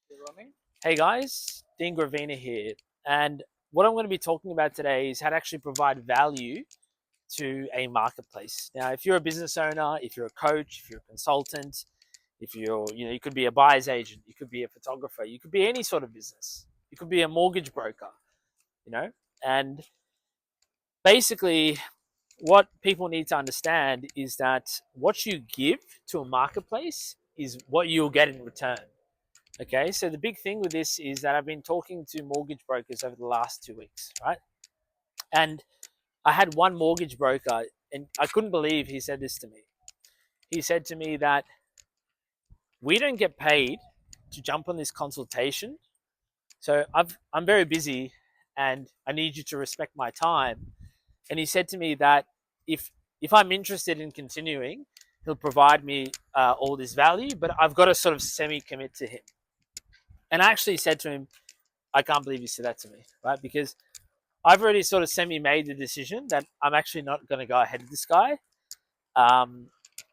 You're running? Hey guys, Dean Gravina here. And what I'm going to be talking about today is how to actually provide value to a marketplace. Now, if you're a business owner, if you're a coach, if you're a consultant, if you could be a buyer's agent, you could be a photographer, you could be any sort of business. You could be a mortgage broker, you know? And basically, what people need to understand is that what you give to a marketplace is what you'll get in return. Okay, so the big thing with this is that I've been talking to mortgage brokers over the last 2 weeks, right? And I had one mortgage broker, and I couldn't believe he said this to me. He said to me that we don't get paid to jump on this consultation. So I'm very busy and I need you to respect my time. And he said to me that if if I'm interested in continuing, he'll provide me all this value, but I've got to sort of semi commit to him. And I actually said to him, I can't believe you said that to me, right? Because I've already sort of semi made the decision that I'm actually not going to go ahead with this guy. Um,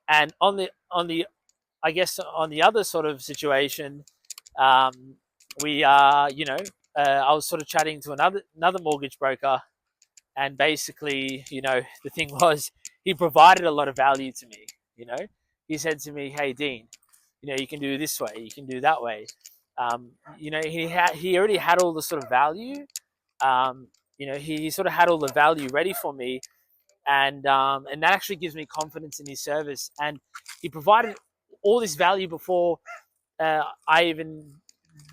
and I guess on the other sort of situation, um, we are, I was sort of chatting to another mortgage broker, and basically, the thing was he provided a lot of value to me. You know, he said to me, "Hey, Dean, you can do this way, you can do that way." He already had all the sort of value. He sort of had all the value ready for me, and that actually gives me confidence in his service. And he provided all this value uh, I even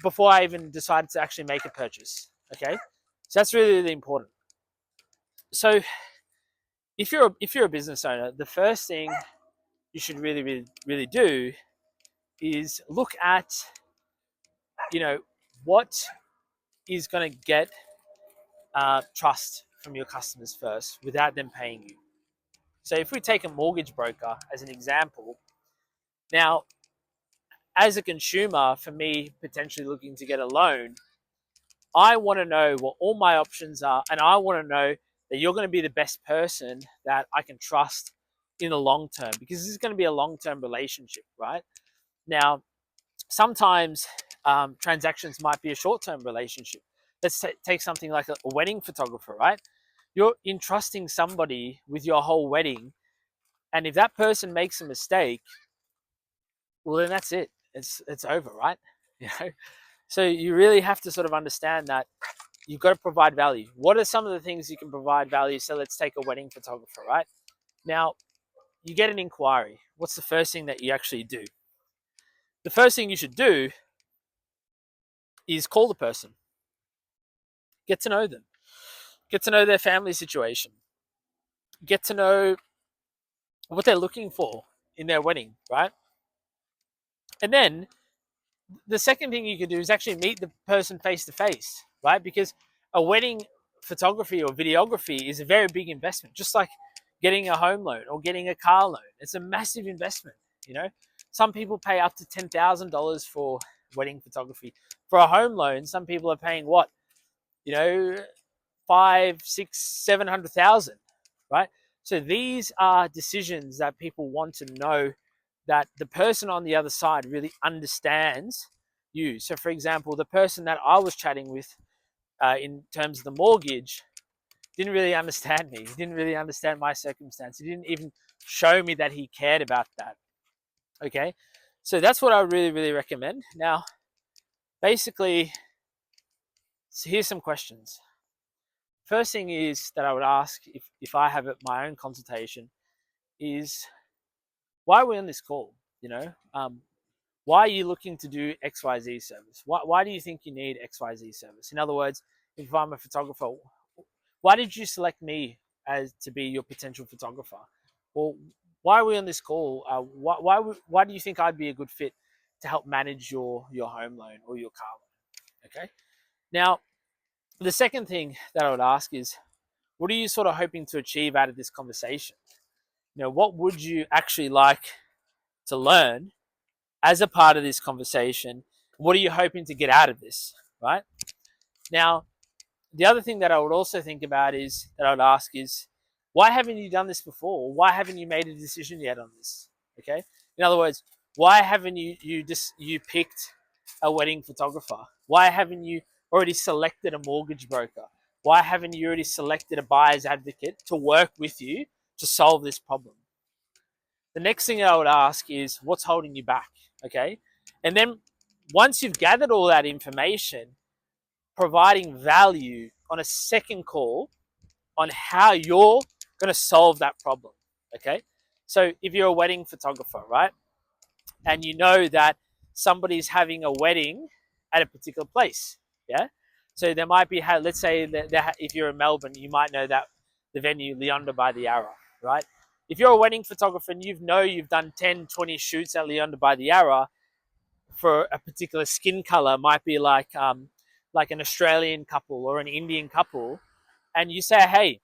before I even decided to actually make a purchase. Okay, so that's really really important. So if you're a business owner, the first thing you should really really really do is look at what is going to get trust from your customers first without them paying you. So if we take a mortgage broker as an example, now as a consumer, for me potentially looking to get a loan, I want to know what all my options are, and I want to know that you're going to be the best person that I can trust in the long term, because this is going to be a long term relationship, right? Now, sometimes transactions might be a short term relationship. Let's take something like a wedding photographer, right? You're entrusting somebody with your whole wedding, and if that person makes a mistake, well, then that's it. It's over, right? You know, so you really have to sort of understand that you've got to provide value. What are some of the things you can provide value? So let's take a wedding photographer, right? Now, you get an inquiry. What's the first thing that you actually do? The first thing you should do is call the person, get to know them, get to know their family situation, get to know what they're looking for in their wedding, right? And then the second thing you can do is actually meet the person face to face, right? Because a wedding photography or videography is a very big investment, just like getting a home loan or getting a car loan. It's a massive investment. You know, some people pay up to $10,000 for wedding photography. For a home loan, some people are paying what, you know, five, six, 700,000, right? So these are decisions that people want to know that the person on the other side really understands you. So, for example, the person that I was chatting with in terms of the mortgage didn't really understand me. He didn't really understand my circumstance. He didn't even show me that he cared about that. Okay. So that's what I really, really recommend. Now, basically, so here's some questions. First thing is that I would ask if I have my own consultation is, why are we on this call? Why are you looking to do XYZ service? Why do you think you need XYZ service? In other words, if I'm a photographer, why did you select me as to be your potential photographer? Well, why are we on this call? Why do you think I'd be a good fit to help manage your home loan or your car loan? Okay. Now, the second thing that I would ask is, what are you sort of hoping to achieve out of this conversation? What would you actually like to learn as a part of this conversation? What are you hoping to get out of this, right? Now, the other thing that I would also think about is that I would ask is, why haven't you done this before? Why haven't you made a decision yet on this? Okay. In other words, why haven't you picked a wedding photographer? Why haven't you already selected a mortgage broker? Why haven't you already selected a buyer's advocate to work with you to solve this problem? The next thing I would ask is, what's holding you back? Okay. And then once you've gathered all that information, providing value on a second call on how you're going to solve that problem. Okay. So if you're a wedding photographer, right, and you know that somebody's having a wedding at a particular place, yeah. So there might be, let's say that if you're in Melbourne, you might know that the venue Leonda by the Yarra, right? If you're a wedding photographer and you've done 10, 20 shoots at Leonda by the Yarra for a particular skin color, might be like an Australian couple or an Indian couple, and you say, hey,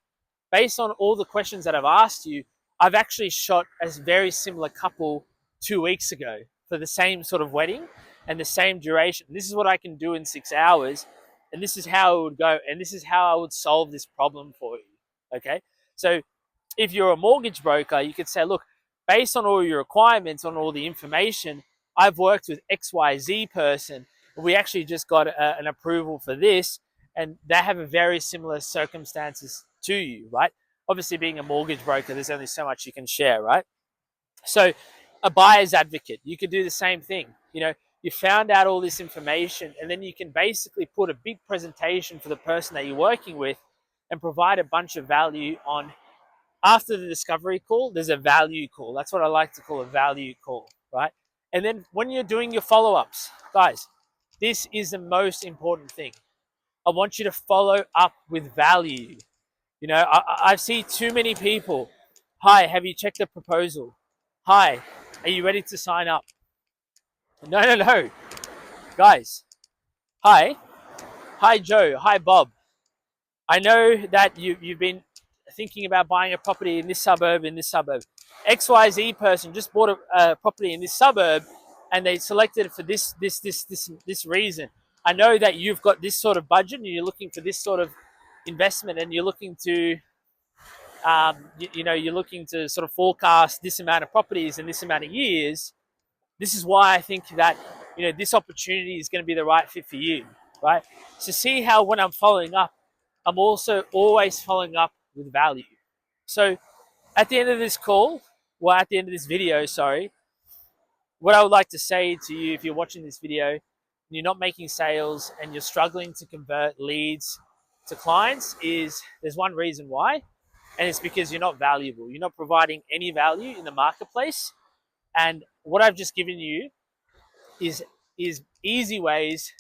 based on all the questions that I've asked you, I've actually shot a very similar couple 2 weeks ago for the same sort of wedding and the same duration. This is what I can do in 6 hours, and this is how it would go, and this is how I would solve this problem for you. Okay. So if you're a mortgage broker, you could say, look, based on all your requirements, on all the information, I've worked with XYZ person. We actually just got an approval for this, and they have a very similar circumstances to you, right? Obviously, being a mortgage broker, there's only so much you can share, right? So a buyer's advocate, you could do the same thing. You found out all this information, and then you can basically put a big presentation for the person that you're working with and provide a bunch of value on. After the discovery call, there's a value call. That's what I like to call a value call, right? And then when you're doing your follow-ups, guys, this is the most important thing. I want you to follow up with value. I see too many people. Hi, have you checked the proposal? Hi, are you ready to sign up? No. Guys, hi. Hi, Joe. Hi, Bob. I know that you've been thinking about buying a property in this suburb, XYZ person just bought a property in this suburb, and they selected it for this reason. I know that you've got this sort of budget and you're looking for this sort of investment, and you're looking to you're looking to sort of forecast this amount of properties in this amount of years. This is why I think that this opportunity is going to be the right fit for you, right? So see how when I'm following up, I'm also always following up with value. So at the end of this call, at the end of this video, sorry, what I would like to say to you, if you're watching this video and you're not making sales and you're struggling to convert leads to clients, is there's one reason why, and it's because you're not valuable. You're not providing any value in the marketplace. And what I've just given you is easy ways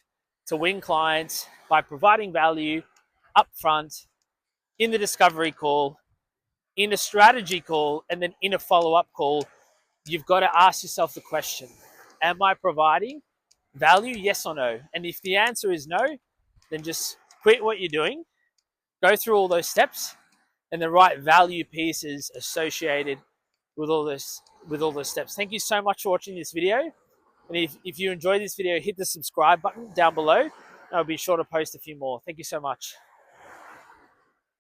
to win clients by providing value upfront, in the discovery call, in a strategy call, and then in a follow-up call. You've got to ask yourself the question, am I providing value, yes or no? And if the answer is no, then just quit what you're doing, go through all those steps, and the right value pieces associated with all those steps. Thank you so much for watching this video. And if you enjoyed this video, hit the subscribe button down below. I'll be sure to post a few more. Thank you so much.